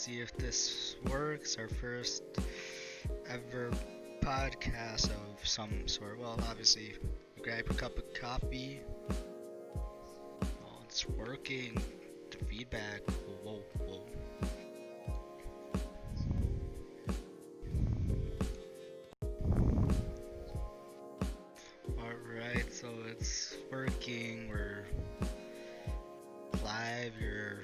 see if this works. Our first ever podcast of some sort. Well, obviously, grab a cup of coffee. Oh, it's working. The feedback. Whoa, whoa. Alright, so it's working. We're live. You're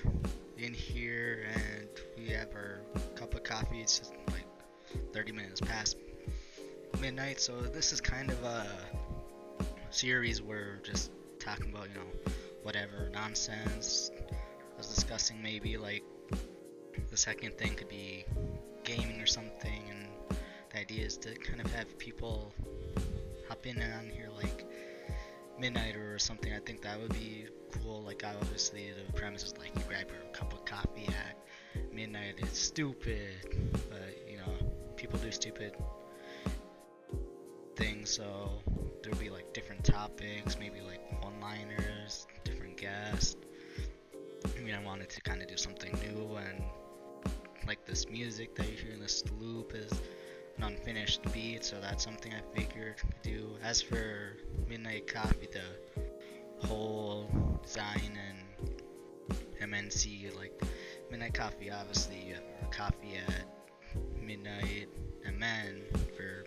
in here, and we have our cup of coffee. It's just like 30 minutes past midnight, so this is kind of a series where we're just talking about, whatever nonsense. I was discussing maybe like the second thing could be gaming or something, and the idea is to kind of have people hop in and on here like midnight or something. I think that would be cool. Like, obviously the premise is like you grab your cup of coffee at midnight. It's stupid, but people do stupid things, so there'll be like different topics, maybe like one-liners, different guests. I wanted to kind of do something new, and like this music that you hear in this loop is an unfinished beat, so that's something I figured to do. As for Midnight Coffee, the whole design and MNC, like Midnight Coffee, obviously you have coffee at midnight, and men for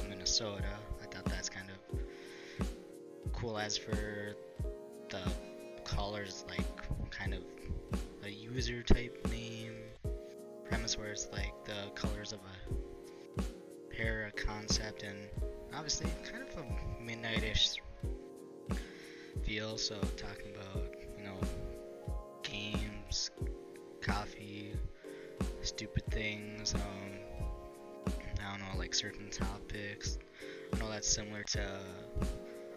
Minnesota. I thought that's kind of cool. As for the colors, like kind of a user type name premise where it's like the colors of a pair, a concept, and obviously kind of a midnight-ish feel. So talking about games, coffee, stupid things, I don't know, like certain topics. I know that's similar to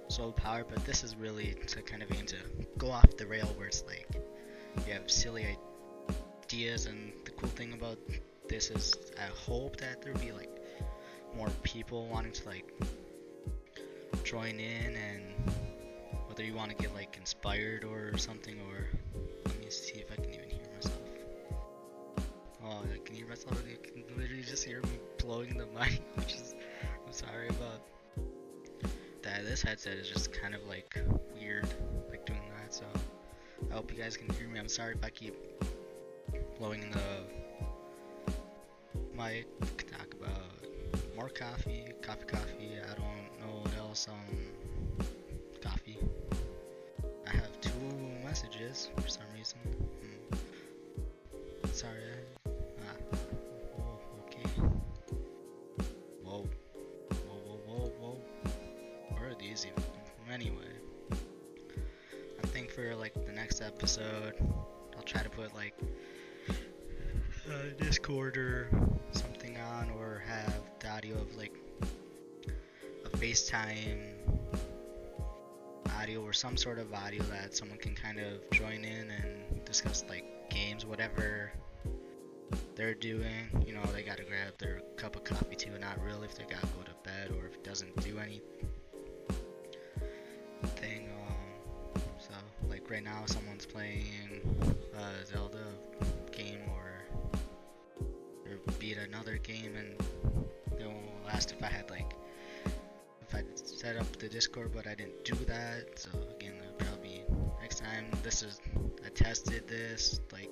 Soul Power, but this is really to kind of aim to go off the rail where it's like you have silly ideas, and the cool thing about this is I hope that there'll be like more people wanting to like join in, and whether you want to get like inspired or something, or let me see if I can even hear myself. Oh, I can hear myself. I can literally just hear me blowing the mic, which is, I'm sorry about that. This headset is just kind of like weird, like doing that, so I hope you guys can hear me. I'm sorry if I keep blowing the mic. Talk about more coffee. I don't know what else. Coffee. I have 2 messages for some reason. Sorry. Okay. Whoa. Where are these even from? Anyway, I think for like the next episode, I'll try to put like Discord or something on, or have the audio of like a FaceTime audio or some sort of audio that someone can kind of join in and discuss like games, whatever they're doing. They gotta grab their cup of coffee too, not really if they gotta go to bed or if it doesn't do anything. So like right now someone's playing a Zelda game, or beat another game, and they asked if I set up the Discord, but I didn't do that. So again, probably next time. I tested this like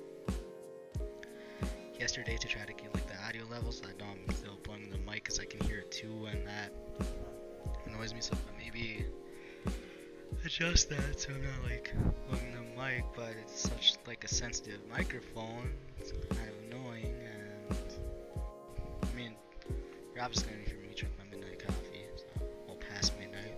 yesterday to try to get like the audio levels. I know I'm still blowing the mic because I can hear it too, and that annoys me. So maybe adjust that so I'm not like blowing the mic, but it's such like a sensitive microphone. It's kind of annoying, and you're obviously gonna hear me drink my midnight coffee, so past midnight,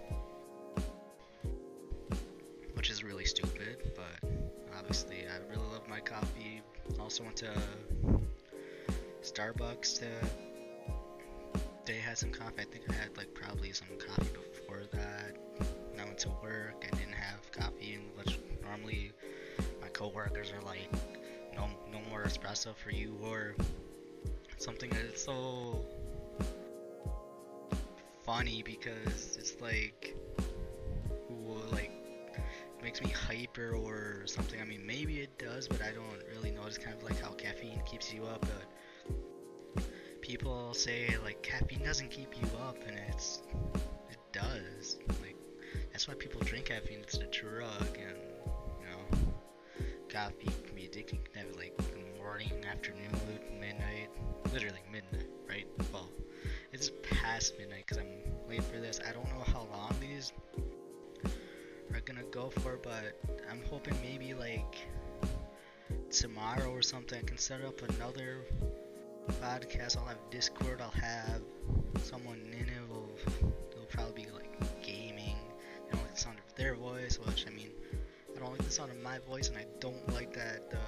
which is really stupid, but obviously I really love my coffee. Also went to Starbucks they had some coffee. I think I had like probably some coffee before that. When I went to work, I didn't have coffee, which normally my coworkers are like, no more espresso for you, or something. That's so funny because it's like, makes me hyper or something. I mean, maybe it does, but I don't really know. It's kind of like how caffeine keeps you up, but people say like caffeine doesn't keep you up, and it does. Like that's why people drink caffeine. It's a drug, and you know, coffee can be addicting. You can have it like in the morning, afternoon, midnight, literally midnight, right? Well, it's past midnight because I'm late for this. I don't know how long these are gonna go for, but I'm hoping maybe like tomorrow or something I can set up another podcast. I'll have Discord, I'll have someone in it, it'll probably be like gaming. I don't like the sound of their voice, which I mean, I don't like the sound of my voice, and I don't like that the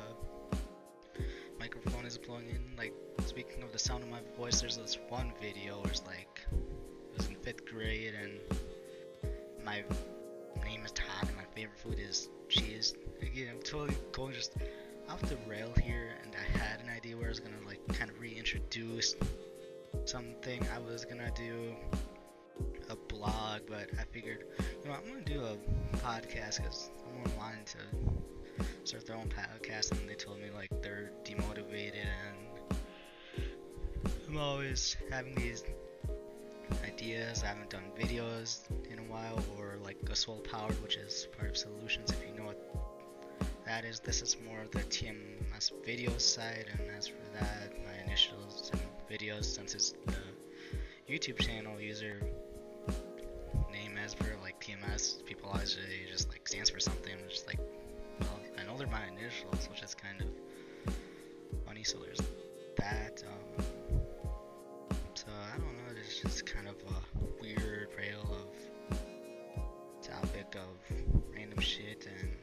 microphone is blowing in. Like, speaking of the sound of my voice, there's this one video where it's like, it was in 5th grade, and my name is Todd, and my favorite food is cheese. Again, I'm totally going just off the rail here, and I had an idea where I was gonna like kind of reintroduce something. I was gonna do a blog, but I figured, you know, I'm gonna do a podcast because someone wanted to start their own podcast, and they told me like they're demotivated, and I'm always having these ideas. I haven't done videos in a while, or like a Soul Powered, which is part of Solutions, if you know what that is. This is more of the TMS video side, and as for that, my initials and videos, since it's the YouTube channel user name as for like TMS, people always say just like stands for something. I'm just like, well, I know they're my initials, which is kind of funny, so there's that. So I don't know, it's just kind of a weird rail of topic of random shit, and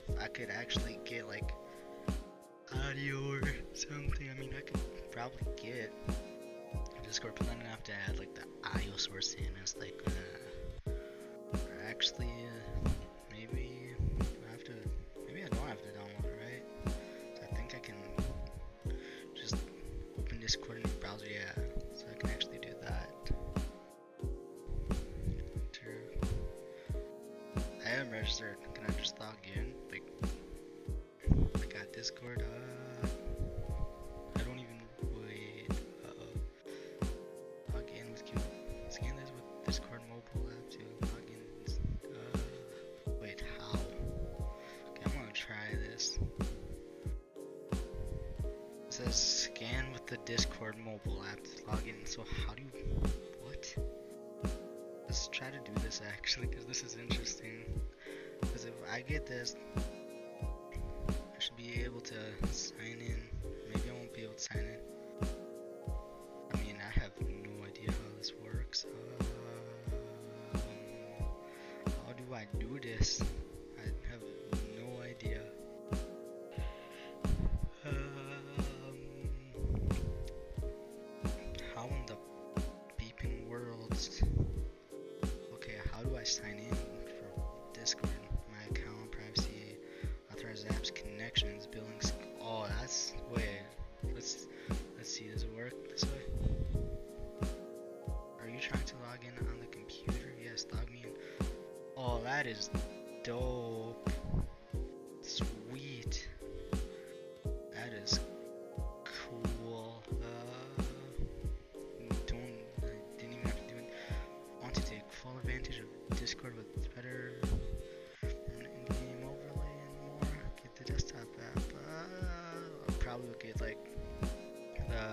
if I could actually get like audio or something, I mean, I could probably get Discord, but then I have to add like the audio source in. It's like, or actually, maybe maybe I don't have to download it, right? So I think I can just open Discord in the browser, yeah, so I can actually do that. I am registered. Can I just log in? Like, I got Discord. I don't even wait. Log in with Q. Scan this with Discord mobile app to log in. Wait, how? Okay, I'm gonna try this. It says scan with the Discord mobile app to log in. So how do you? What? Let's try to do this actually, because this is interesting. Because if I get this, I should be able to sign in. Maybe I won't be able to sign in. I mean, I have no idea how this works. How do I do this? I have no idea. How in the beeping world? Okay, how do I sign in for Discord? My account, privacy, authorized apps, connections, billings. Oh, that's wait. Let's see. Does it work this way? Are you trying to log in on the computer? Yes, log me in. Oh, that is dope. Sweet. That is cool. I didn't even have to do it. Want to take full advantage of Discord with better in-game overlay and more. Get the desktop app. I'll probably get like the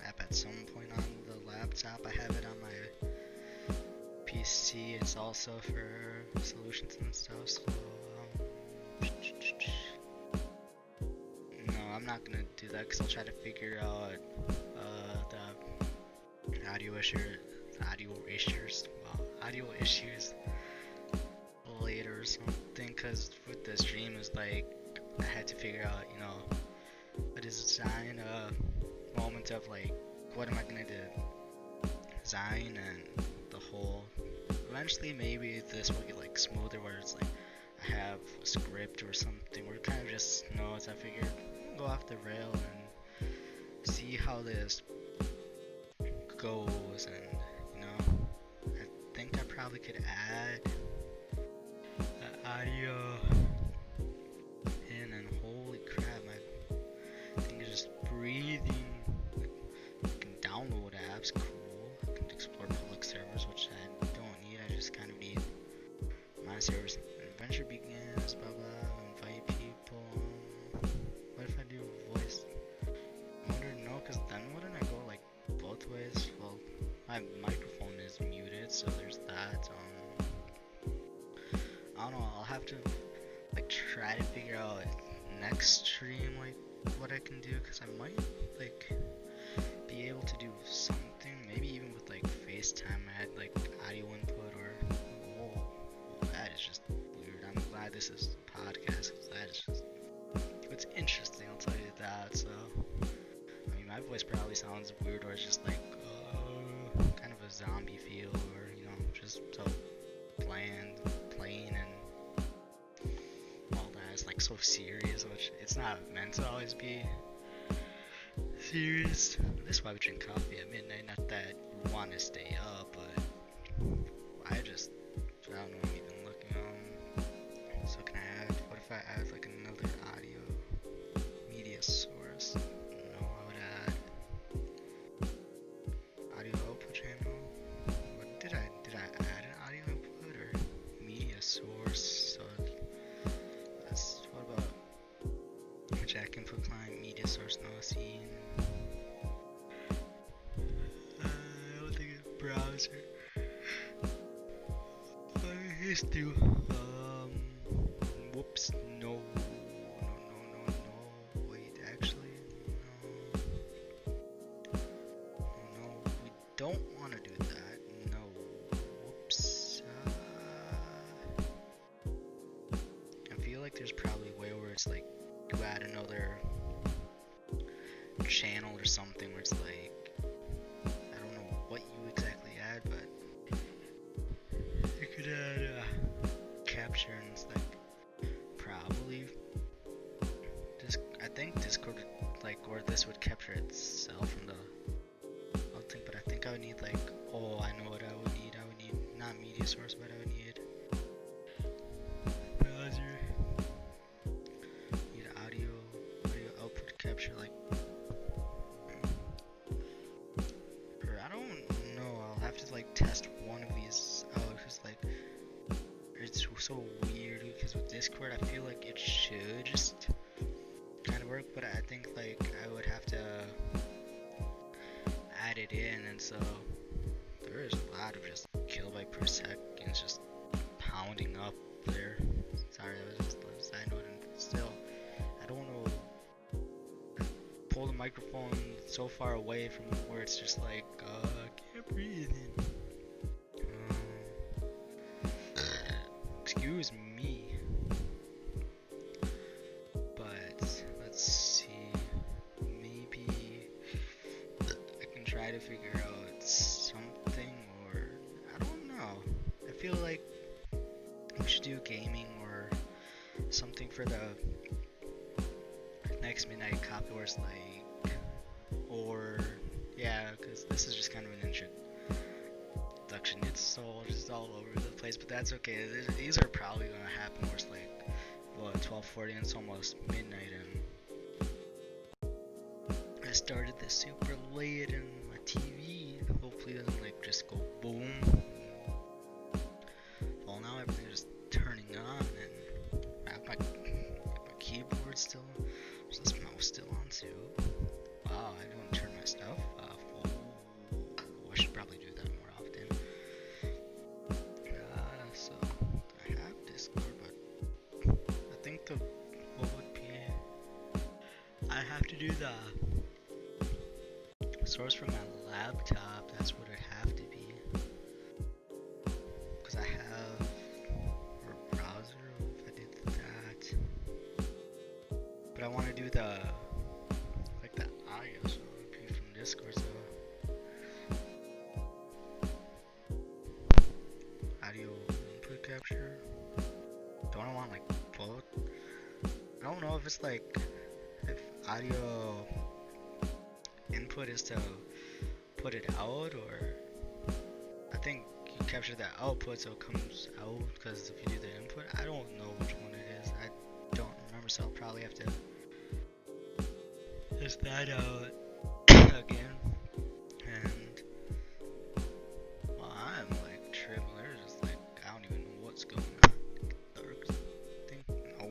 app at some point on the laptop. I have it on my PC. It's also for Solutions and stuff. So no, I'm not gonna do that because I'll try to figure out the audio issues later or something, because with the stream is like I had to figure out, you know, a design, a moment of like what am I gonna design, and the whole eventually maybe this will get like smoother where it's like I have a script or something where it kind of just notes. I figured go off the rail and see how this goes, and you know, I think I probably could add audio in, and holy crap, my thing is just breathing. You can download apps, cool. You can explore public servers, which I don't need. I just kind of need my servers. An adventure begins, blah blah. Invite people. What if I do voice? I wonder, no, because then wouldn't I go like both ways? Well, my microphone is muted, so there's that. I don't know. I'll have to like try to figure out next stream like what I can do, because I might like be able to do something, maybe even with like FaceTime. I had like audio input, or that is just weird. I'm glad this is a podcast, because that is just, it's interesting, I'll tell you that. So I mean, my voice probably sounds weird, or it's just like kind of a zombie feel, or you know, just so plain and all that. It's like so serious, which it's not meant to always be serious. This is why we drink coffee at midnight. Not that you want to stay up, but I don't know, I'm even looking so can I add, what if I add like another audio media source? No, I would add audio output channel. What did I add an audio input or media source? So that's, what about jack input client, media source, no scene. I don't think it's browser. Just do whoops, no, wait, actually, no, we don't want to do that, no, whoops, I feel like there's probably a way where it's like, you add another channel or something where it's like, I don't know what you exactly add, but you could add capture, and it's like probably I think Discord like, or this would capture itself from the whole thing, but I think I would need like, oh, I know what I would need. I would need not media source, but I would need browser. Need audio output capture, like, or I don't know. I'll have to like test one of these out, because like it's so weird, because with Discord I feel like it should just kind of work, but I think like I would have to add it in, and so there is a lot of just kilobyte per second just pounding up there. Sorry, that was just a side note, and still I don't want to pull the microphone so far away from where it's just like I can't breathe. Excuse me. But let's see. Maybe I can try to figure out something, or I don't know. I feel like we should do gaming or something for the next midnight coffee, where it's like, or yeah, because this is just kind of an introduction. It's so just all over the place, but that's okay. These are probably gonna happen where it's like, well, 12:40 and it's almost midnight, and I started this super late, and my TV hopefully doesn't like just go boom. Well, now everything's just turning on, and I have my keyboard still. Is this mouse still on too? Wow, I don't turn my stuff off. Oh, I should probably do that more often. So I have Discord, but I think what would be, I have to do the source from my laptop. That's what it have to be, because I have a browser if I did that, but I want to do the like the audio, so it would be from Discord. So audio input capture. Don't I want like both? I don't know if it's like, if audio input is to put it out, or I think you capture the output so it comes out, because if you do the input, I don't know which one it is. I don't remember, so I'll probably have to test that out again. And well, I'm like tripping. There's just like I don't even know what's going on. Dark thing. Oh,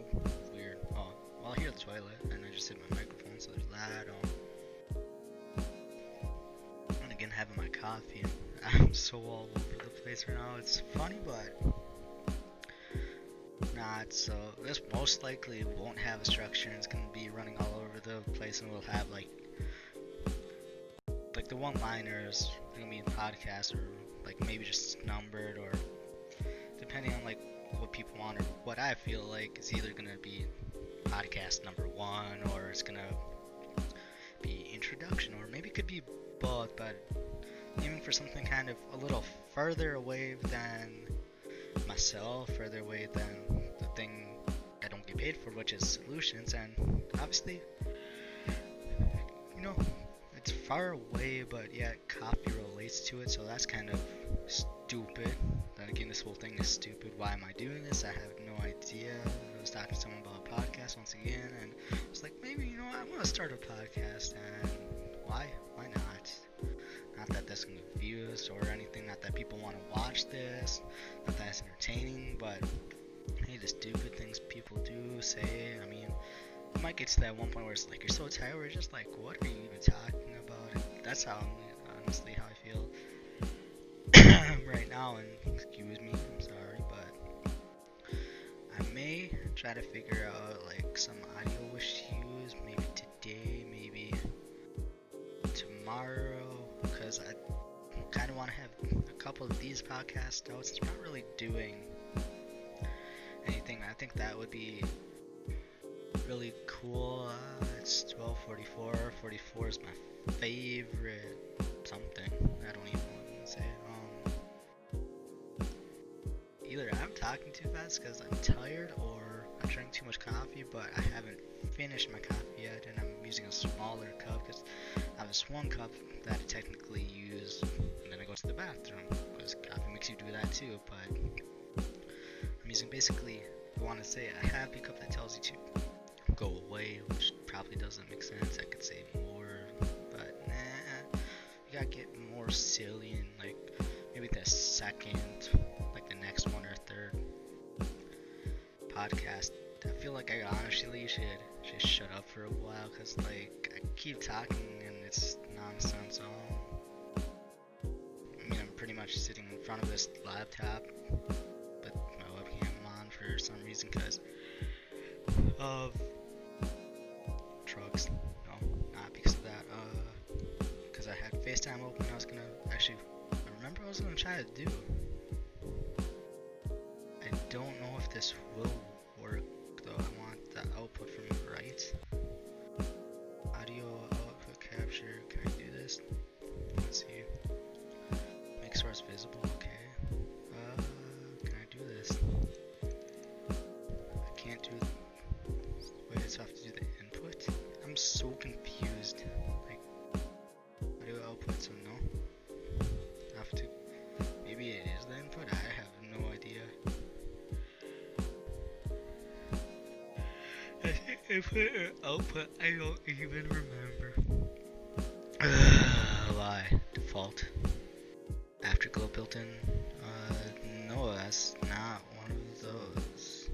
weird. Oh, well, I hear the toilet, and I just hit my microphone, so there's that on. And again, having my coffee. I'm so all over the place right now. It's funny, but not. So this most likely won't have a structure, and it's gonna be running all over the place, and we'll have like the one-liners. They're gonna be in podcasts, or like maybe just numbered, or depending on like what people want or what I feel like. It's either gonna be podcast number 1, or it's gonna be introduction, or maybe it could be both, but aiming for something kind of a little further away than myself, further away than the thing I don't get paid for, which is solutions. And obviously, you know, it's far away, but yet coffee relates to it, so that's kind of stupid. Then again, this whole thing is stupid. Why am I doing this? I have no idea. I was talking to someone about a podcast once again, and I was like, maybe, you know, I want to start a podcast, and why not? Not that this can get views or anything, not that people want to watch this, not that it's entertaining, but hey, the stupid things people do, say. I mean, it might get to that one point where it's like you're so tired, where you're just like, what are you even talking about? That's how, honestly, how I feel right now. And excuse me, I'm sorry, but I may try to figure out like some audio issues, maybe today, maybe tomorrow, because I kind of want to have a couple of these podcasts out since we're not really doing anything. I think that would be really cool. It's 12:44. 44 is my favorite something. I don't even want to say it. Either I'm talking too fast because I'm tired, or I'm drinking too much coffee, but I haven't finished my coffee yet, and I'm using a smaller cup because I have this one cup that I technically use, and then I go to the bathroom, because coffee makes you do that too. But I'm using basically, I want to say, a happy cup that tells you to go away, which probably doesn't make sense. I could say more, but nah, you gotta get more silly, and like maybe the second, like the next one or third podcast, I feel like I honestly should just shut up for a while, because like I keep talking and it's nonsense. I mean, I'm pretty much sitting in front of this laptop with my webcam on for some reason, because of drugs. No, not because of that. Because I had FaceTime open. I was gonna actually, I remember I was gonna try to do. I don't know if this will work though. I want the output from the right. Audio output capture. Can I do this? Let's see. Make source visible. Okay. Can I do this? I can't do. Wait, so I have to do the input? I'm so confused. Like, audio output, so no. I have to. Maybe it is the input? I have no idea. I think input or output, I don't even remember. Why? Default. Afterglow built in? No, that's not one of those.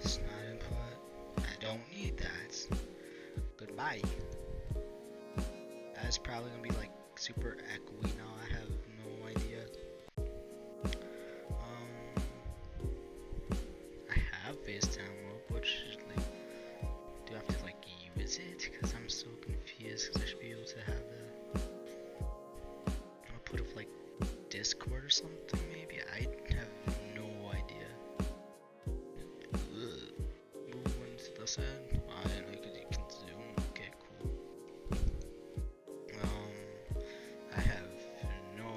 It's not input. I don't need that. Goodbye. That's probably gonna be like super echoey now. I have no idea. I have FaceTime up, which is like, do I have to like use it? Because I'm so confused. Because I should be able to have a output of like Discord or something. Maybe I have no idea. Move into the side. I didn't know you can zoom. Okay, cool. I have no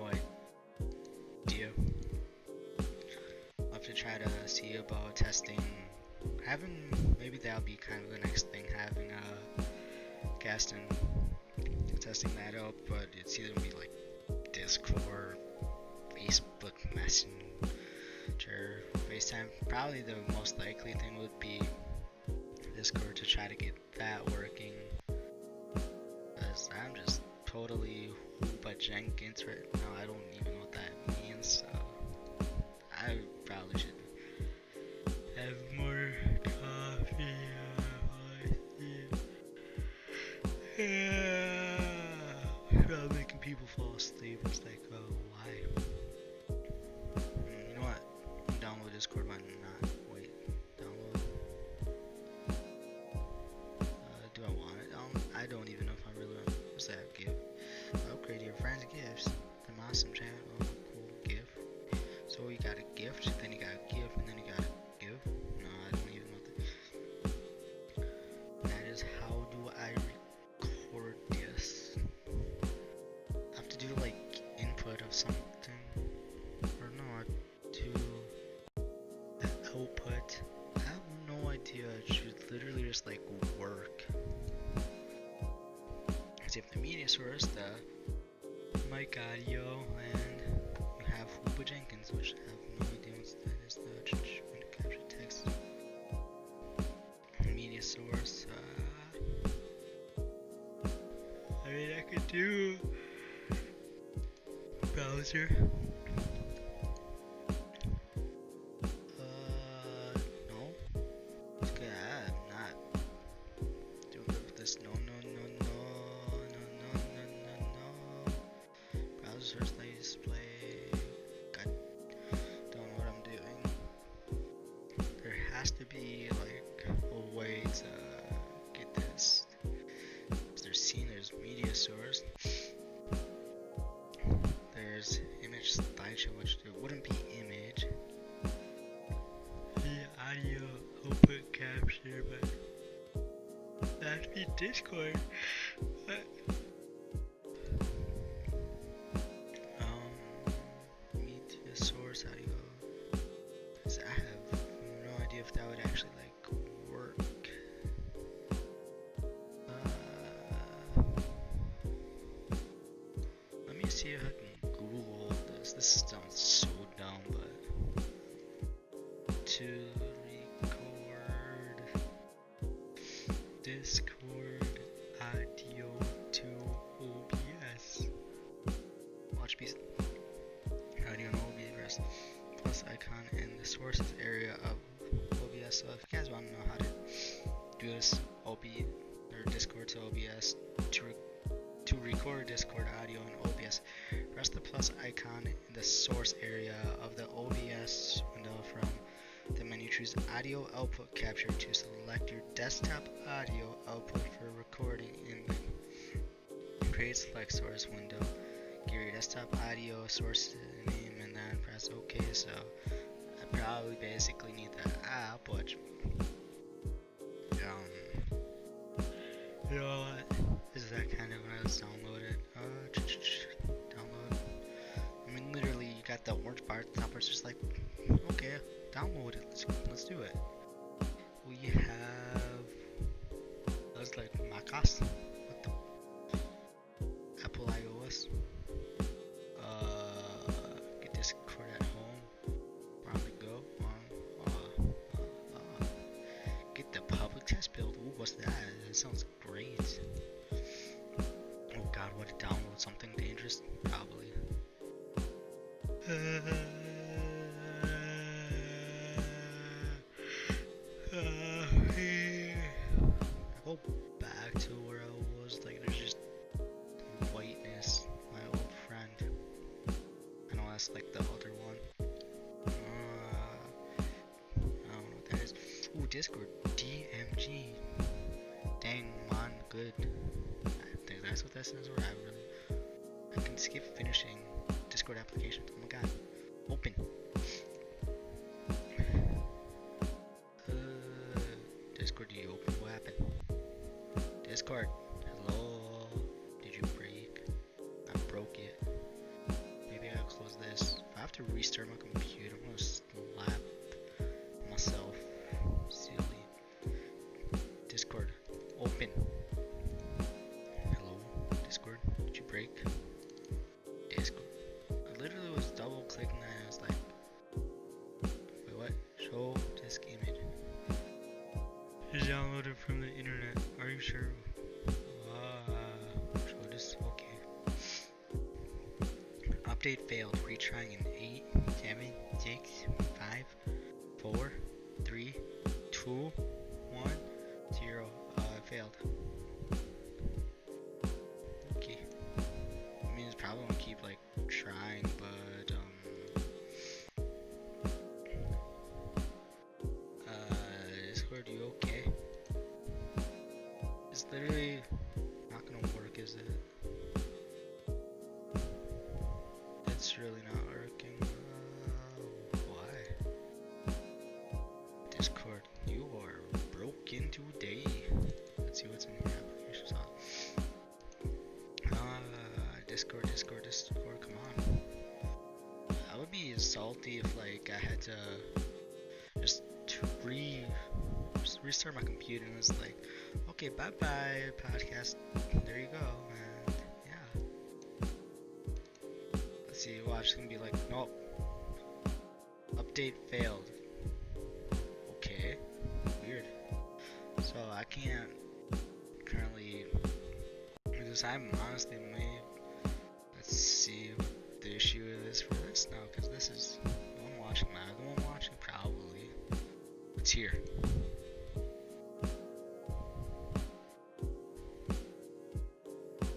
idea. I'll have to try to see about testing. Maybe that'll be kind of the next thing, having a guest and testing that out, but it's either gonna be like Discord Facebook Messenger, FaceTime. Probably the most likely thing would be Discord to try to get that working. Because I'm just totally Hoopa Jenkins right now. I don't even know what that means. So I probably should have more coffee. Yeah. Probably making people fall asleep. It's like, oh, why? You know what? Download Discord, why not? Wait, download. Do I want it? I don't even know if I really want it. What's that? Give. Upgrade your friends' gifts. The awesome channel. Oh, cool. Give. So you got a gift, then you got a gift, and then you got a give. No, I don't even know that. That is how do I record this? I have to do like input of something. Or no, I do the output. I have no idea. It should literally just like work. So you have the media source, the mic audio, and you have Hoopa Jenkins, which I have no idea what that is. The capture text. Media source. I mean, I could do browser. No. Okay, I'm not doing good with this. No. Browser source light display. God, don't know what I'm doing. There has to be like a way to get this. There's media source. There's image slideshow, which there wouldn't be image. The audio output capture, but that'd be Discord. But media source audio. Cause I have no idea if that would actually like work. Let me see if I can Google this. This sounds so dumb, but to record Discord audio to OBS. Watch piece audio and OBS plus icon in the sources area of OBS. So if you guys want to know how to do this or Discord to OBS to record Discord audio in OBS, press the plus icon in the source area of the OBS window. From the menu, choose audio output capture to select your desktop audio output for recording in the create select source window. Give your desktop audio source name and then press OK. So I probably basically need that app, which you know what? This is that kind of when I was downloaded. Download. I mean, literally, you got the orange bar at the top. It's just like, okay, download it. Let's do it. We have. That was like macOS. What the? Apple iOS. Get Discord at home. We're on the go. Get the public test build. Ooh, what's that? It sounds great. Oh god, what to download? Something dangerous? Probably. I go back to where I was, like there's just whiteness. My old friend. I know that's like the other one. I don't know what that is. Ooh, Discord. DMG. Dang, man, good. I think that's what that stands for. I can skip finishing Discord application. Oh my god. Open. Discord, do you open? What happened? Discord. Hello. Did you break? I broke it. Maybe I'll close this. If I have to restart my computer, I'm gonna slap myself. Silly. Discord. Open. Hello. Discord. Did you break? Discord. I literally was double Update failed. Retrying in 8, 7, 6, 5, 4, 3, 2, 1, 0. Failed. Okay. I mean, it's probably gonna keep like trying, but Discord, you okay? It's literally not gonna work, is it? It's really not working. Why? Discord, you are broken today. Let's see what's in your applications on. Discord, come on. I would be salty if like I had to just restart my computer and it was like, okay, bye bye podcast. There you go, and yeah. Let's see, watch, it's gonna be like, nope. Update failed. Okay. Weird. So I can't currently, because I'm honestly made. Let's see what the issue is for this now, because this is the one watching live, the one watching probably. It's here.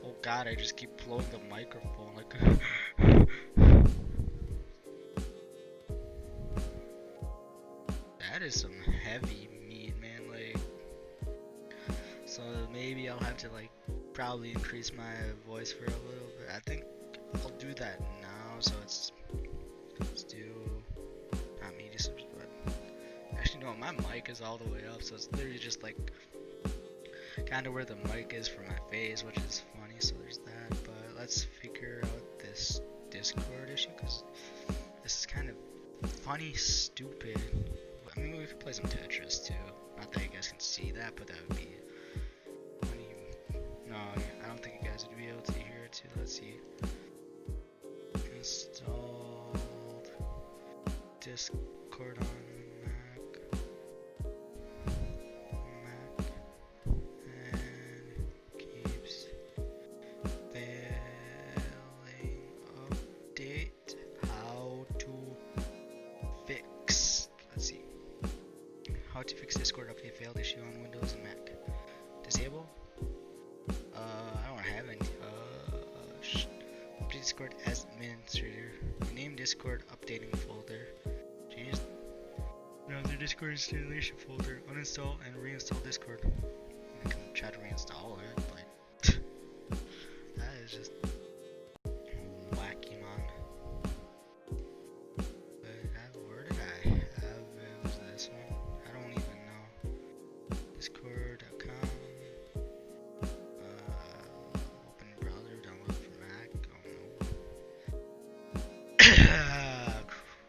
Oh god, I just keep blowing the microphone like that is some heavy meat, man. Like, so maybe I'll have to like probably increase my voice for a little bit. I think I'll do that now, so let's do not media subs, but actually no, my mic is all the way up, so it's literally just like kind of where the mic is for my face, which is funny, so there's that. But let's figure out this Discord issue, because this is kind of funny, stupid. I mean, we could play some Tetris too. Not that you guys can see that, but that would be funny. No, I don't think you guys would be able to hear it too. Let's see. Installed Discord on Mac, and keeps failing. Update how to fix. Let's see. How to fix Discord update failed issue on Windows and Mac. Disable. I don't have any. Update Discord as administrator. Rename Discord updating folder. Change browser Discord installation folder. Uninstall and reinstall Discord. I can try to reinstall it, but that is just wacky, man. But where did I have it? Was this one? I don't even know. Discord.com. Open browser, download for Mac.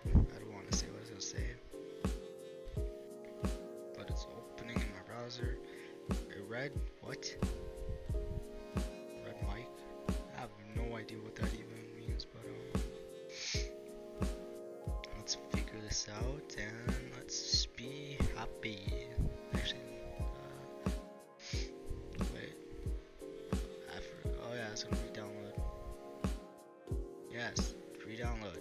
I don't want to say what it's gonna say, but it's opening in my browser. Red what? Red mic? I have no idea what that even means, but let's figure this out and let's be happy. Actually, wait. Oh yeah, it's gonna re-download. Yes, re-download.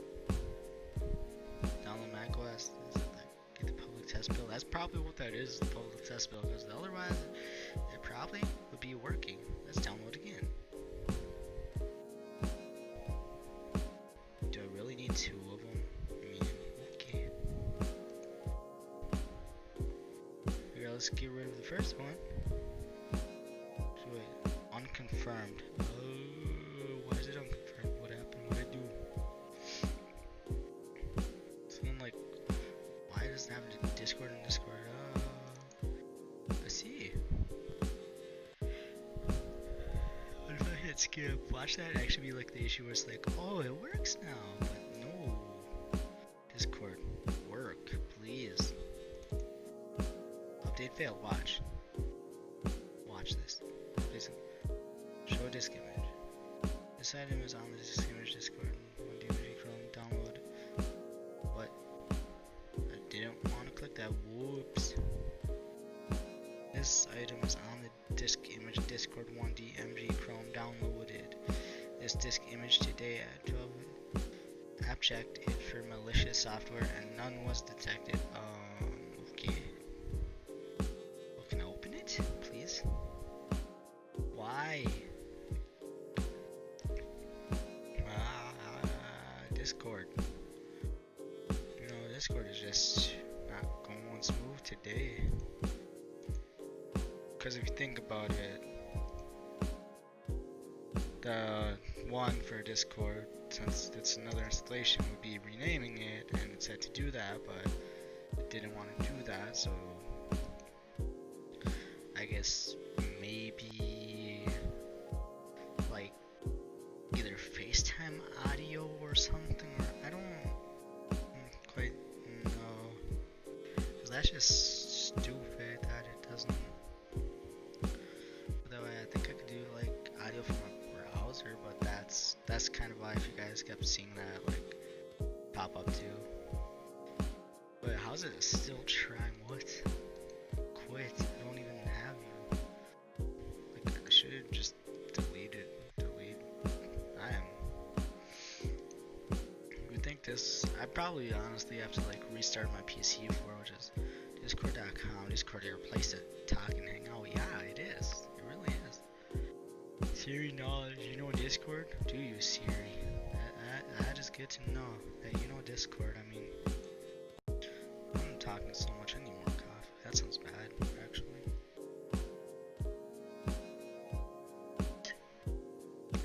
Download macOS. Get the public test bill. That's probably what that is, the public test bill, because otherwise it probably would be working. Let's download again. Do I really need two of them? I mean, okay. Here, let's get rid of the first one. So wait, unconfirmed. Why is it unconfirmed? What happened? What did I do? Like, why does it have Discord and Discord? I see. What if I hit skip? Watch that actually be like the issue where it's like, oh, it works now. But no. Discord, work, please. Update failed. Watch. Watch this. Please. Show disk image. This item is on the disk image Discord. Download. What? I didn't want to click that. Whoops. This item is on the disk image Discord 1D MG Chrome downloaded. This disk image today at 12. app checked it for malicious software and none was detected. Okay. Well, can I open it, please? Why? Discord. You know, Discord is just not going smooth today. Because if you think about it, the one for Discord, since it's another installation, would be renaming it, and it said to do that, but it didn't want to do that, so I guess maybe like either FaceTime audio or something, or I don't quite know, because that's just stupid that it doesn't. That way, I think I could do like audio from a browser, but that's kind of why if you guys kept seeing that like pop up too. But how's it still trying? What? Quit. I don't even have you. Like I should have just deleted. Delete. I am. You think this? I probably honestly have to like restart my PC for, which is Discord.com. Discord to replace it. Talk and hang out. Yeah, it is. It really is. Siri knowledge. You know Discord? Do you, Siri? That is good to know that you know Discord. I mean, I'm talking so much. I need more coffee. That sounds bad, actually.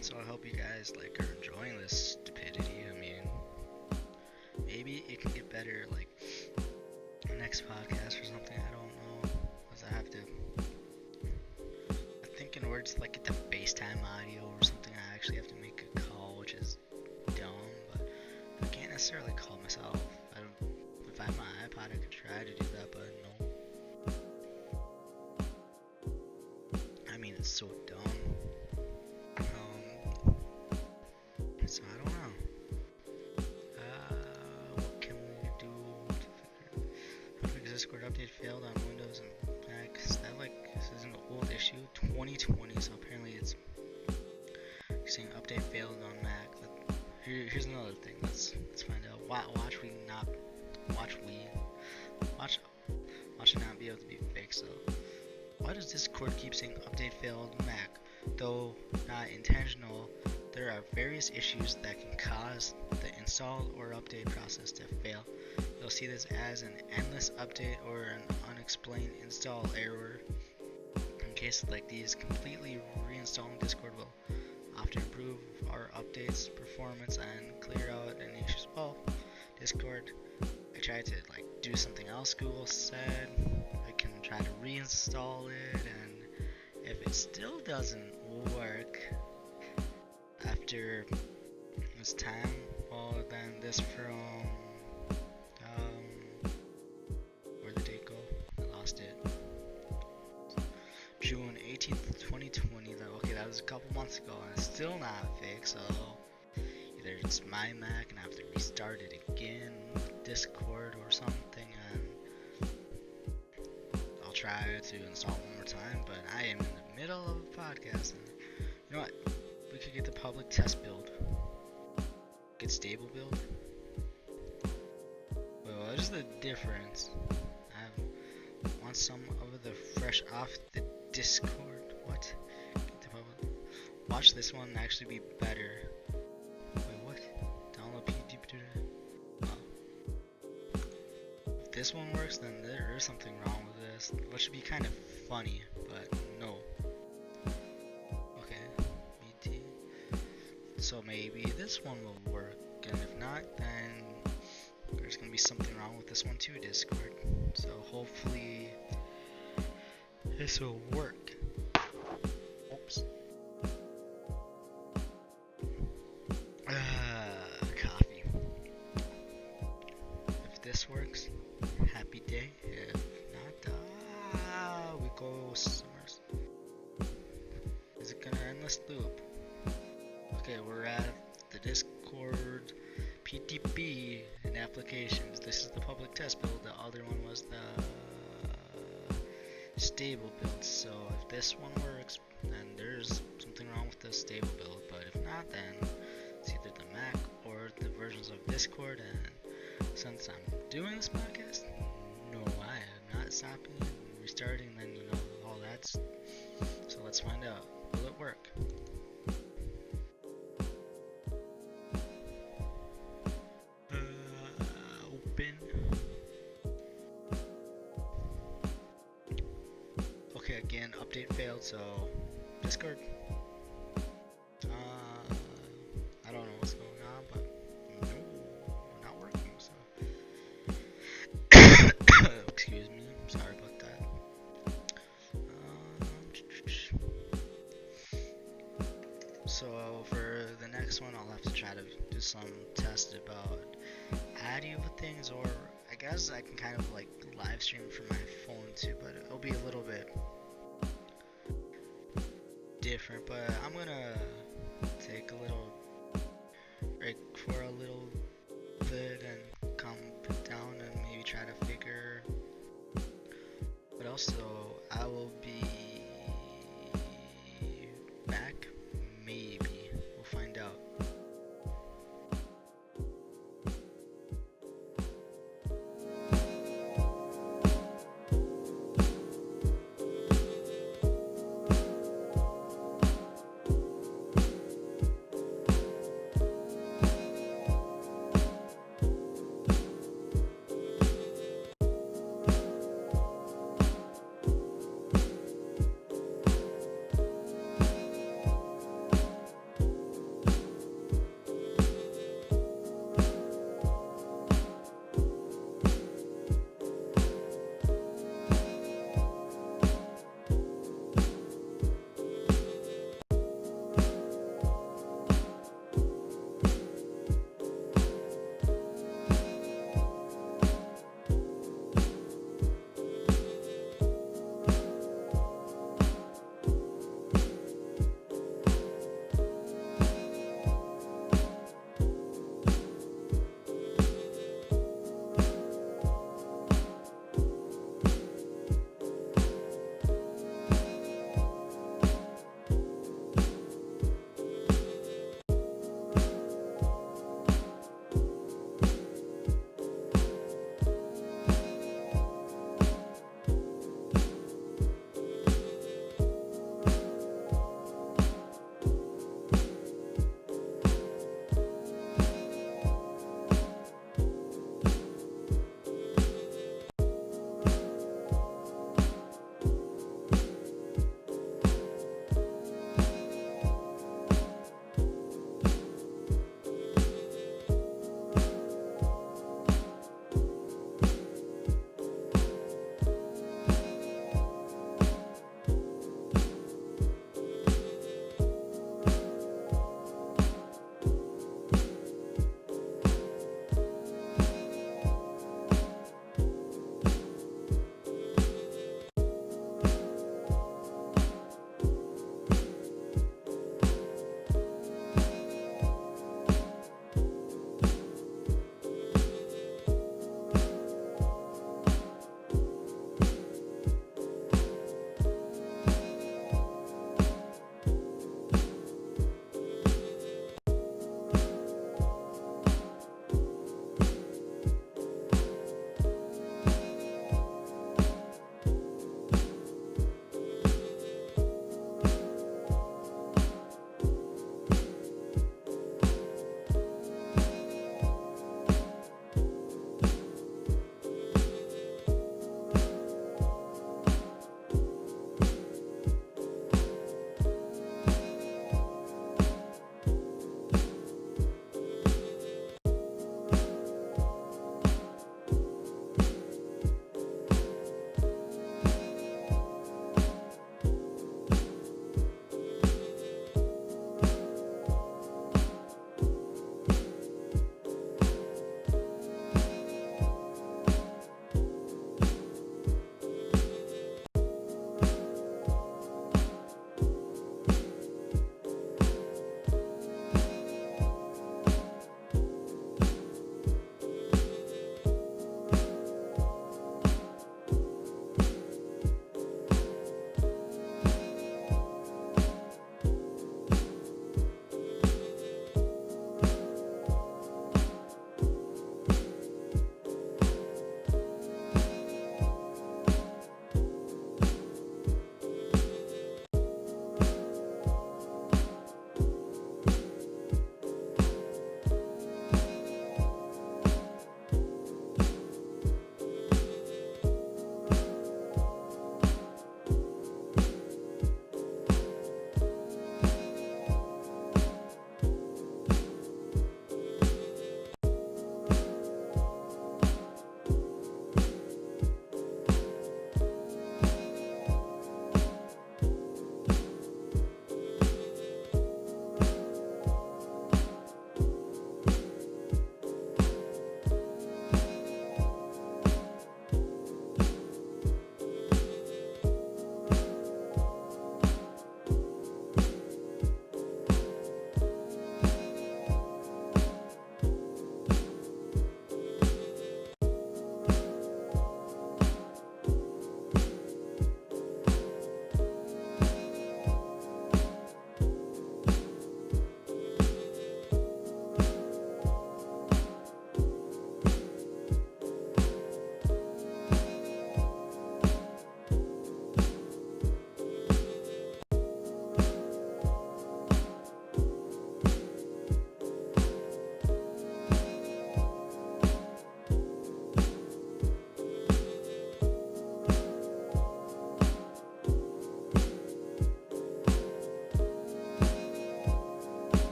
So I hope you guys like are enjoying this stupidity. I mean, maybe it can get better like next podcast or something. I don't know, cause I have to. I think in order to like get the FaceTime audio or something, I actually have to make a call, which is dumb. But I can't necessarily call myself. I don't. If I had my iPod, I could try to do that, but no. I mean, it's so dumb. So I don't know. What can we do to figure? Discord update failed on Windows and Mac. Is that like this is an old issue, 2020? So apparently it's saying update failed on Mac. Here's another thing. Let's find out. Watch it not be able to be fixed. So why does Discord keep saying update failed Mac? Though not intentional, there are various issues that can cause the install or update process to fail. You'll see this as an endless update or an unexplained install error. In cases like these, completely reinstalling Discord will often improve our updates performance and clear out any issues. Well, Discord, I tried to like do something else Google said. I can try to reinstall it, and if it still doesn't work after this time, well then this from where did it go? I lost it. June 18th, 2020. Okay, that was a couple months ago, and it's still not fixed. So either it's my Mac and I have to restart it again with Discord or something, and I'll try to install it one more time. But I am in the middle of a podcast, and you know what? We could get the public test build. Get stable build. Well, what is the difference? I want some of the fresh off the Discord. What? Get the public. Watch this one actually be better. Wait, what? Download PDP. Oh. If this one works, then there is something wrong with this. Which should be kind of funny, but no. So maybe this one will work, and if not, then there's gonna be something wrong with this one too, Discord. So hopefully this will work. Oops. Coffee. If this works, happy day. If not, we go somewhere. Is it gonna endless loop? Okay, we're at the Discord PTP and applications. This is the public test build. The other one was the stable build. So if this one works, then there's something wrong with the stable build. But if not, then it's either the Mac or the version terms of Discord, and since I'm doing this podcast, no, I am not stopping, restarting, then all that. So let's find out. Will it work? Open. Okay, again, update failed, so Discord. I don't know what's going on, but no, not working, so. Excuse me, sorry about that. So for the next one, I'll have to try to do some tests about audio things, or I guess I can kind of like live stream from my phone too, but it'll be a little bit different. But I'm gonna take a little break for a little bit and calm down and maybe try to figure what else. So I will be back. Maybe we'll find out.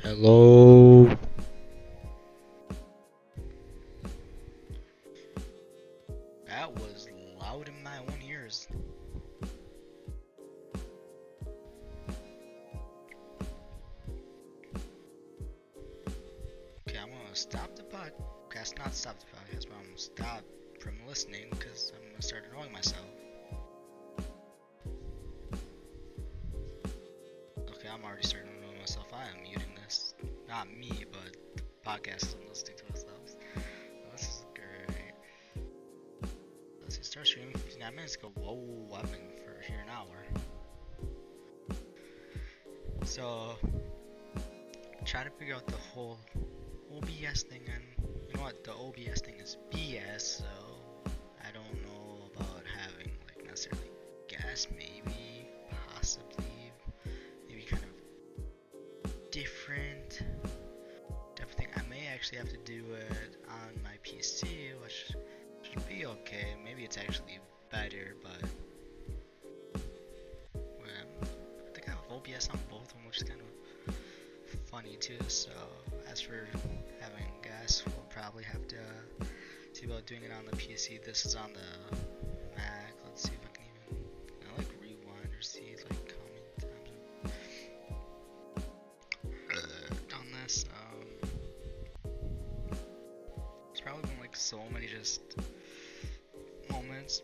Hello. That was loud in my own ears. Okay, I'm gonna stop the podcast. Not stop the podcast, but I'm gonna stop from listening because I'm gonna start annoying myself. Okay, I'm already starting to annoy myself. I am muting this. Not me, but the podcast I'm listening to ourselves. This is great. Let's see, start streaming 59 minutes ago. Whoa, I've been for here an hour. So, try to figure out the whole OBS thing, and you know what? The OBS thing is BS, so I don't know about having like necessarily guests, maybe, possibly, maybe kind of different thing. I may actually have to do it on my PC, which should be okay. Maybe it's actually better, but well, I think I have OBS on both of them, which is kind of funny too. So as for having guests, we'll probably have to see about doing it on the PC. This is on the Mac. Let's see if I can even like rewind or see like how many times I've done this. It's probably been like so many just moments.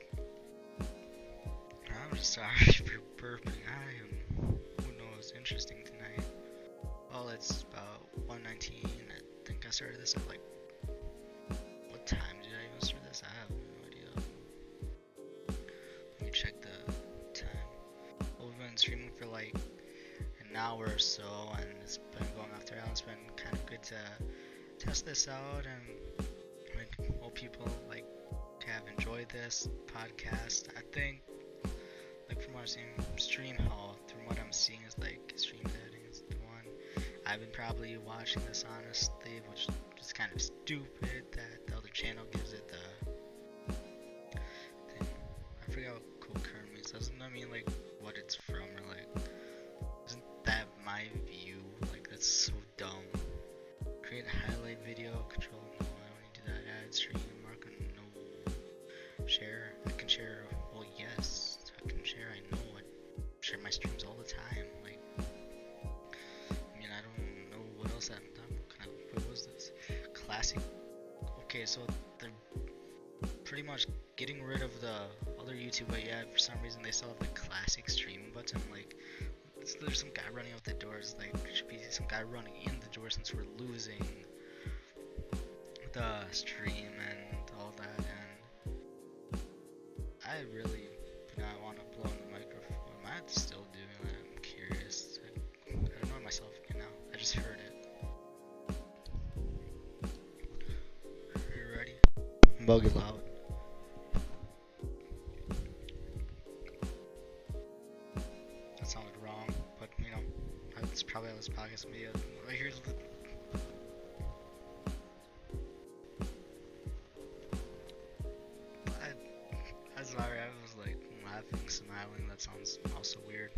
I'm just sorry for burping. I am, who knows, interesting tonight. Well, it's about 1:19. I think I started this at like, what time did I even start this? I have no idea. Let me check the time. Well, we've been streaming for like an hour or so, and it's been going off the rails. It's been kind of good to test this out, and like, hope people like have enjoyed this podcast. I think, like from what I'm seeing, stream health, from what I'm seeing, is like stream editing is the one. I've been probably watching this honestly, which is kind of stupid that the other channel gives it the thing. I forgot what co-current means. Doesn't that mean like what it's from, or like, isn't that my view? Like, that's so dumb. Create a highlight video, control, no, I don't need to do that. Add stream, mark, no. Share, I can share, well yes, I can share, I know, I share my streams all the time, like, I mean, I don't know what else I've done, what was this, classic, okay, so they're pretty much getting rid of the other YouTube, but yeah, for some reason they still have the classic streaming button, like, there's some guy running out the doors, like, there should be some guy running in the door since we're losing the stream and all that, and I really do not want to blow in the microphone. Am I still doing that? I'm curious. I don't know myself again now. I just heard it. Are you ready? I'm about to get loud. That sounded wrong, but you know, that's probably how this podcast will be. Here's the. I'm sorry, I was like laughing, smiling. That sounds also weird.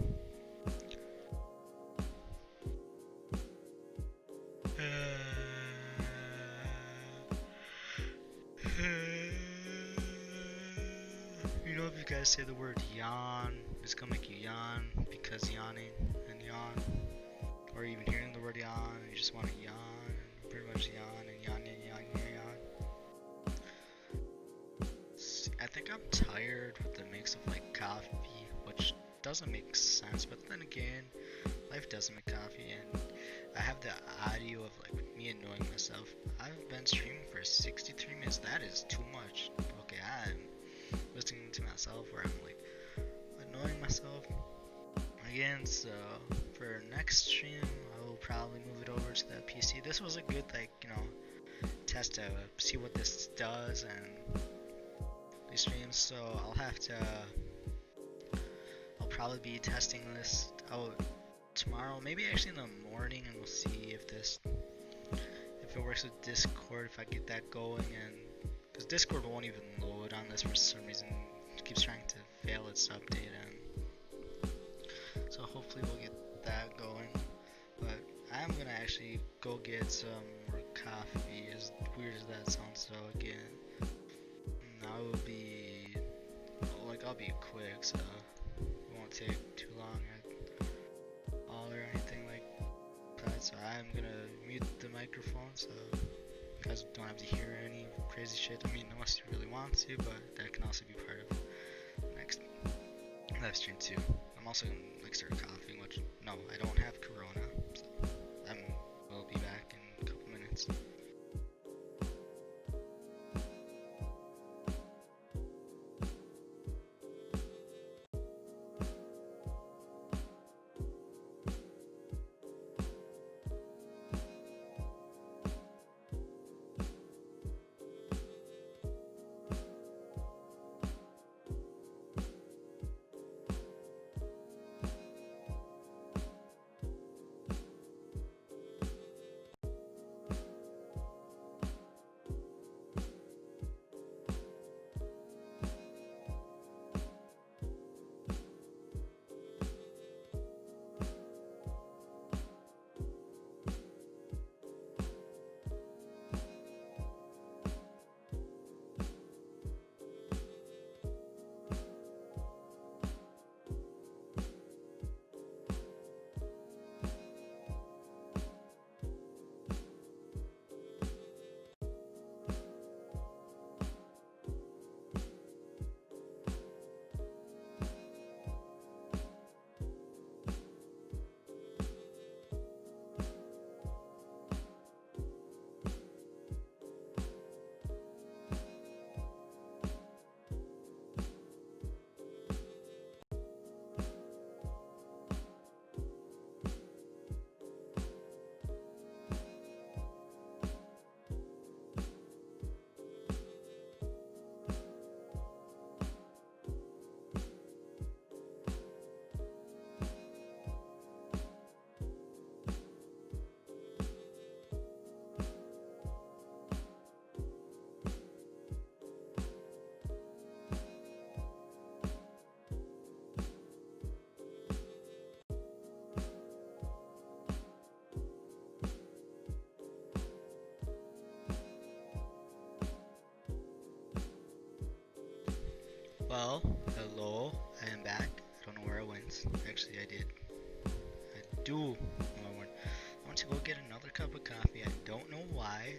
You know, if you guys say the word yawn, it's gonna make you yawn because yawning and yawn, or even hearing the word yawn, you just want to yawn, and pretty much yawn and yawn and yawn and yawn. I think I'm tired with the mix of like coffee, which doesn't make sense, but then again, life doesn't make coffee, and I have the audio of like me annoying myself. I've been streaming for 63 minutes. That is too much. Okay, I'm listening to myself where I'm like annoying myself again. So for next stream, I will probably move it over to the PC. This was a good like, you know, test to see what this does and these streams. So I'll probably be testing this out tomorrow, maybe actually in the morning, and we'll see if it works with Discord, if I get that going, and because Discord won't even load on this for some reason. It keeps trying to fail its update, and so hopefully we'll get that going. But I I'm gonna actually go get some more coffee, as weird as that sounds. So again, I will be, like, I'll be quick, so it won't take too long at all or anything like that. So I'm gonna mute the microphone so you guys don't have to hear any crazy shit. I mean, unless you really want to, but that can also be part of the next live stream too. I'm also gonna like start coughing, which no, I don't have corona, so I will be back in a couple minutes. Well, hello, I am back. I don't know where I went. Actually, I did. I do know I went. I want to go get another cup of coffee. I don't know why.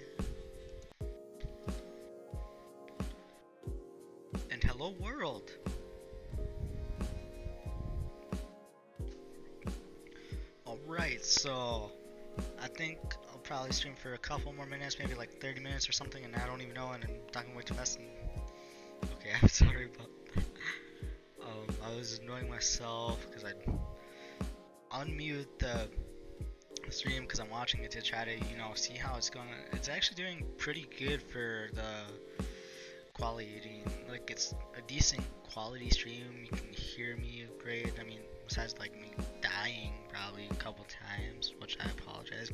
And hello, world. Alright, so I think I'll probably stream for a couple more minutes, maybe like 30 minutes or something, and I don't even know, and I'm talking way too fast. And okay, I'm sorry about that. I was annoying myself because I'd unmute the stream because I'm watching it to try to, see how it's going. It's actually doing pretty good for the quality. Like, it's a decent quality stream. You can hear me great. I mean, besides like me dying probably a couple times, which I apologize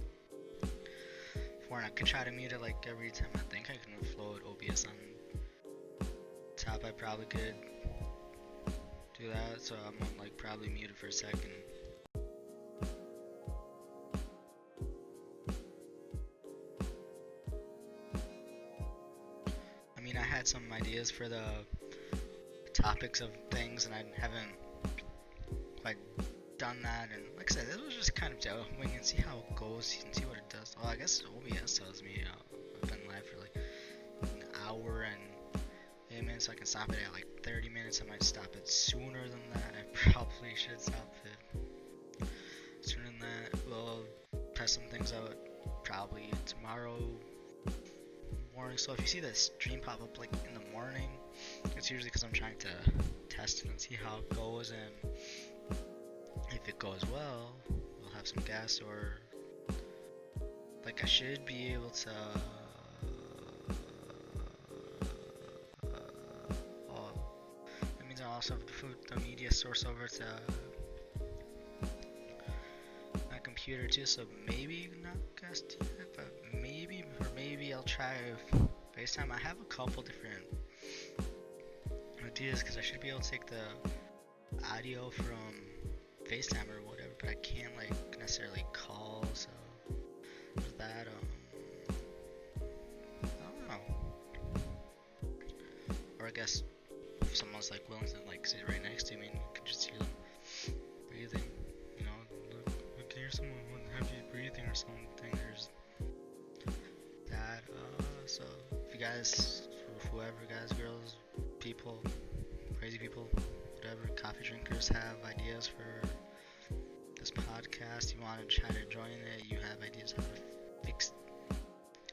for. And I could try to mute it like every time. I think I can float OBS on top. I probably could do that, so I'm like probably muted for a second. I mean, I had some ideas for the topics of things, and I haven't quite done that. And like I said, this was just kind of wing and see how it goes and see what it does. Oh, I guess OBS tells me I've been live for like an hour and 8 minutes. So I can stop it at like 30 minutes. I might stop it sooner than that. I probably should stop it sooner than that. We'll test some things out probably tomorrow morning. So if you see the stream pop up like in the morning, it's usually because I'm trying to test it and see how it goes, and if it goes well, we'll have some guests, or like I should be able to that means I also have to put the media source over to my computer too, so maybe not guest yet, but maybe I'll try FaceTime. I have a couple different ideas because I should be able to take the audio from FaceTime or whatever, but I can't like necessarily call, so with that, I don't know. Or I guess if someone's like willing to like sit right next to me and you can just hear them breathing, you know, look hear someone have you breathing or something. There's that. So if you guys, whoever guys, girls, people, crazy people, whatever, coffee drinkers have ideas for this podcast, you want to try to join it, you have ideas how to fix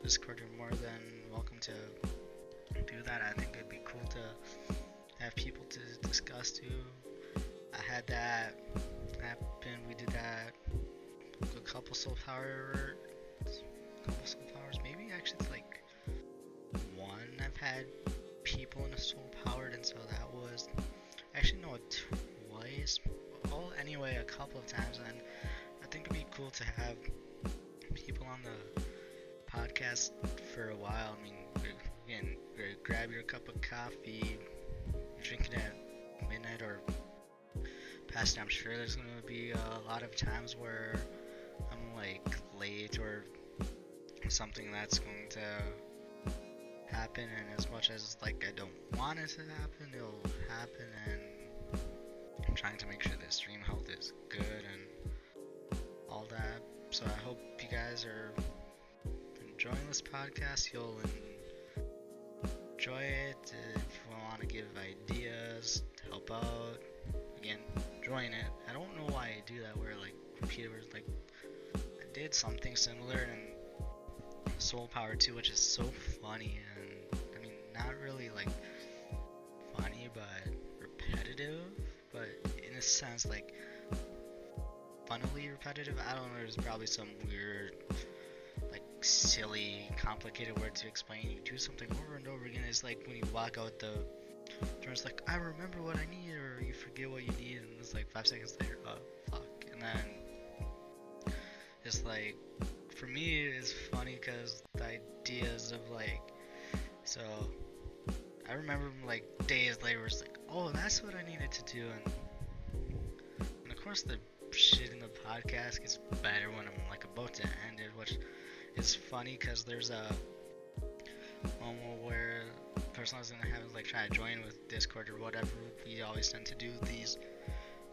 Discord, you're more than welcome to do that. I think it'd be cool to have people to discuss too. I had that happen. We did that a couple soul powers, maybe actually it's like one. I've had people in a soul powered, and so that was actually no twice. Well, anyway, a couple of times, and I think it'd be cool to have people on the podcast for a while. I mean, again, grab your cup of coffee, you're drinking at midnight or past. I'm sure there's gonna be a lot of times where I'm like late or something that's going to happen, and as much as like I don't want it to happen, it'll happen, and I'm trying to make sure the stream health is good and all that. So I hope you guys are enjoying this podcast. You'll enjoy it. If you want to give ideas to help out, again, join it. I don't know why I do that where like repeat words. Like I did something similar in Soul Power 2, which is so funny, and I mean not really like funny but repetitive, but in a sense like funnily repetitive. I don't know, there's probably some weird like silly complicated word to explain. You do something over and over again. It's like when you walk out the door, it's like I remember what I need, or you forget what you need, and it's like 5 seconds later, oh fuck. And then it's like, for me it's funny because the ideas of like, so I remember like days later it's like, oh that's what I needed to do, and of course the shit in the podcast gets better when I'm like about to end it, which is funny because there's a moment where the person I was gonna have like try to join with Discord or whatever. We always tend to do these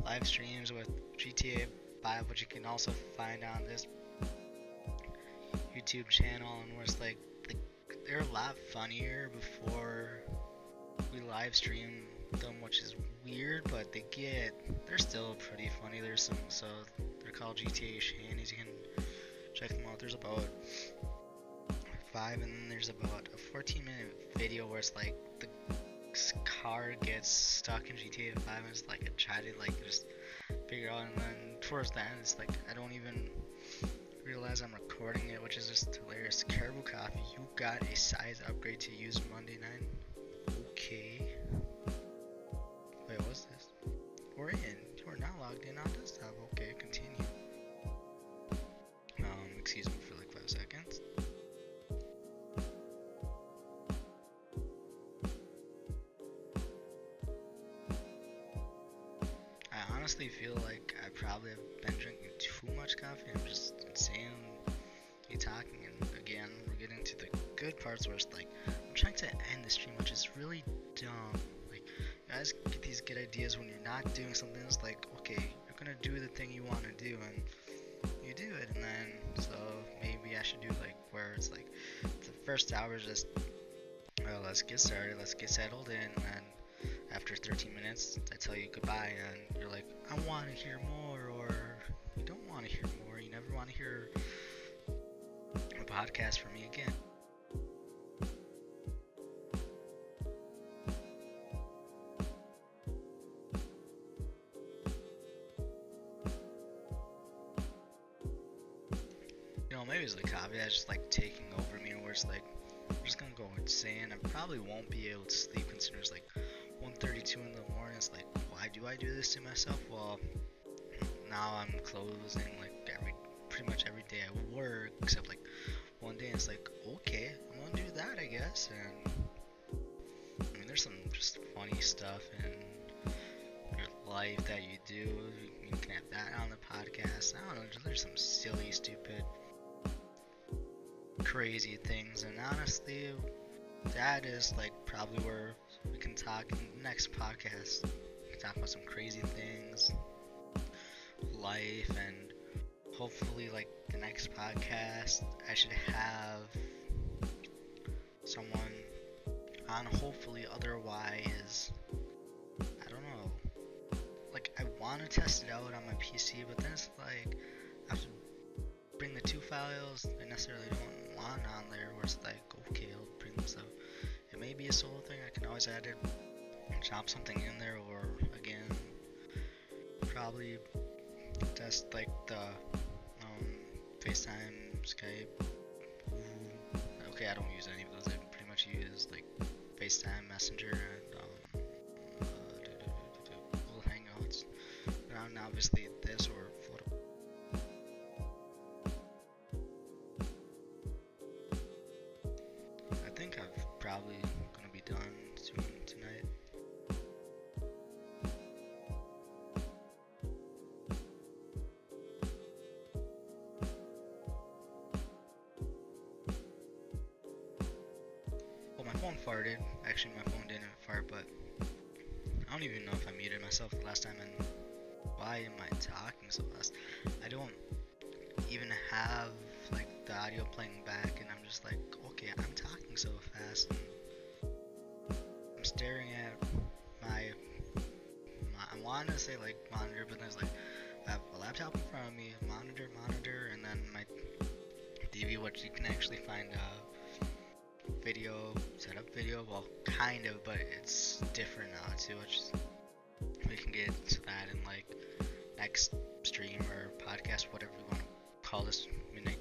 live streams with GTA 5, which you can also find on this YouTube channel, and where it's like they're a lot funnier before we live stream them, which is weird, but they're still pretty funny. There's some, so they're called GTA Shanties. You can check them out. There's about 5, and then there's about a 14-minute video where it's like the car gets stuck in GTA 5, and it's like I try to like just figure out, and then towards the end it's like I don't even realize I'm recording it, which is just hilarious. Caribou Coffee, you got a size upgrade to use Monday night. Okay. Wait, what's this? We're in. You are now logged in on desktop. Okay, continue. Excuse me for like 5 seconds. I honestly feel like I probably have been drinking too much coffee. I'm just insanely talking, and again, we're getting to the good parts where it's like I'm trying to end the stream, which is really dumb. Like, you guys get these good ideas when you're not doing something. It's like, okay, you're gonna do the thing you want to do, and you do it, and then so maybe I should do like where it's like the first hour is just, well, let's get started, let's get settled in, and then after 13 minutes I tell you goodbye, and you're like, I want to hear more, or you don't want to hear more, you never want to hear a podcast from me again. You know, maybe it's the coffee that's just like taking over me, where it's like I'm just gonna go insane. I probably won't be able to sleep considering it's like 1:32 in the morning. It's like, why do I do this to myself? Well, now I'm closing like pretty much every day I work, except like one day, and it's like, okay, I'm gonna do that, I guess. And I mean, there's some just funny stuff in your life that you do. You can have that on the podcast. I don't know, there's some silly, stupid crazy things, and honestly, that is like probably where we can talk in the next podcast. We can talk about some crazy things, life, and hopefully, like the next podcast, I should have someone on. Hopefully, otherwise, I don't know. Like, I want to test it out on my PC, but then it's like I have to bring the two files. I necessarily don't want on there where it's like, okay, I'll bring this up. It may be a solo thing. I can always add it, chop something in there, or again, probably test like the FaceTime, Skype. Okay, I don't use any of those. I pretty much use like FaceTime, Messenger, and Google Hangouts. And obviously this or photo. I think I'm probably gonna be done soon tonight. Well, my phone farted. Actually, my phone didn't fart, but I don't even know if I muted myself the last time, and why am I talking so fast? I don't even have like the audio playing back, and I'm just like, okay, I'm talking so fast. And I'm staring at my I want to say like monitor, but there's like I have a laptop in front of me, monitor, and then my TV, which you can actually find video, setup video, well, kind of, but it's different now too, which we can get to that in like next stream or podcast, whatever you want to call this. Midnight,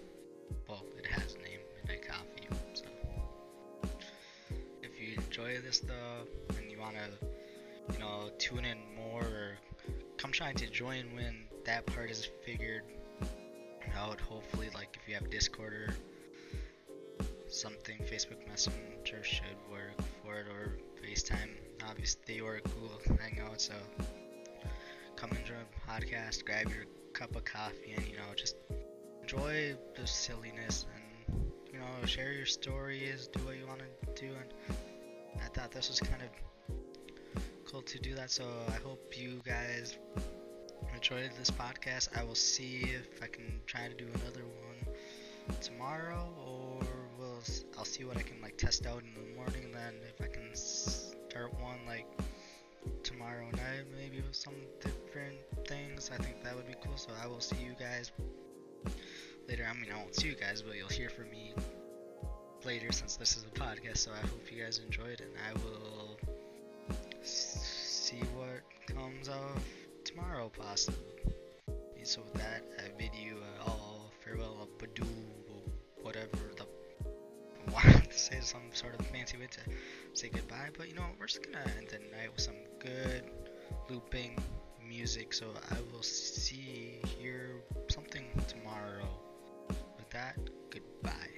well, it has a name, Midnight Coffee. So if you enjoy this though, and you want to, tune in more, or come trying to join when that part is figured out, hopefully, like if you have Discord or something, Facebook Messenger should work for it, or FaceTime, obviously, or Google Hangout. So come and join the podcast, grab your cup of coffee, and just enjoy the silliness, and share your stories, do what you want to do. And I thought this was kind of cool to do that, so I hope you guys enjoyed this podcast. I will see if I can try to do another one tomorrow, or I'll see what I can like test out in the morning. Then if I can start one like tomorrow night, maybe with some different things, I think that would be cool. So I will see you guys later. I mean, I won't see you guys, but you'll hear from me later, since this is a podcast. So I hope you guys enjoyed, and I will see what comes of tomorrow, possibly. So with that, I bid you all farewell, a badoo, whatever I wanted to say, some sort of fancy way to say goodbye, but we're just gonna end the night with some good looping music. So I will hear something tomorrow. With that, goodbye.